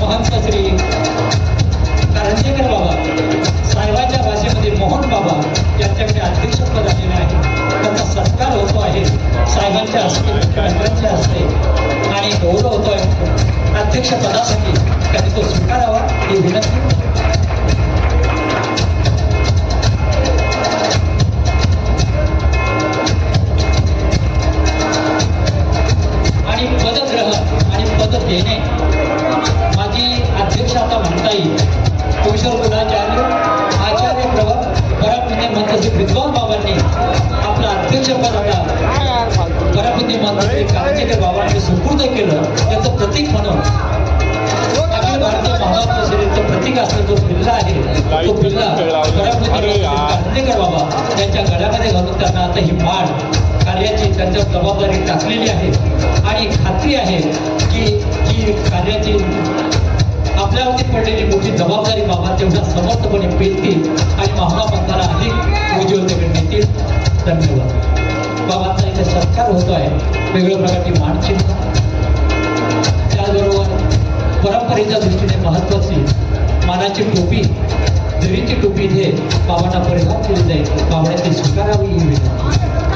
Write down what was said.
महंत श्री कारंजेकर बाबा साहेबांच्या भाषेमध्ये मोहन बाबा यांच्याकडे अध्यक्षपद आलेले आहे. त्यांचा सत्कार होतो आहे साहेबांच्या हस्ते, मुख्यमंत्र्यांच्या हस्ते आणि गौरव होतो आहे अध्यक्षपदासाठी. त्यांनी तो स्वीकारावा ही विनंती. आणि पदग्रहण आणि पद देणे माझी अध्यक्ष आता म्हणता येईल किशोर गुणाचार्य आचार्य परमपूज्य मंत्र श्री विद्वान बाबांनी आपलं अध्यक्षपद आता परमपूज्य मंत्र श्री कारंजेकर बाबांनी सुपूर्द केलं. त्याचं प्रतीक म्हणून अखिल भारतीय महाराष्ट्र शरीरचं प्रतीक असं जो बिल्ला आहे तो बिल्ला परमपूज्य कारंजेकर बाबा यांच्या गळ्यामध्ये घालून त्यांना आता ही माळ कार्याची त्यांच्यावर जबाबदारी टाकलेली आहे आणि खात्री आहे की ही कार्याची आपल्यावरती पडलेली मोठी जबाबदारी बाबा तेवढ्या समर्थपणे पेलतील आणि महाराष्ट्राला अधिक उज्ज्वलतेकडे नेतील. धन्यवाद. बाबांचा इथे सत्कार होतो आहे वेगवेगळ्या प्रकारची मानचिन्ह, त्याचबरोबर परंपरेच्या दृष्टीने महत्वाची मानाची टोपी, जरीची टोपी इथे बाबांना परिधान केली जाईल. बाबांनी ती स्वीकारावी ही विनंती.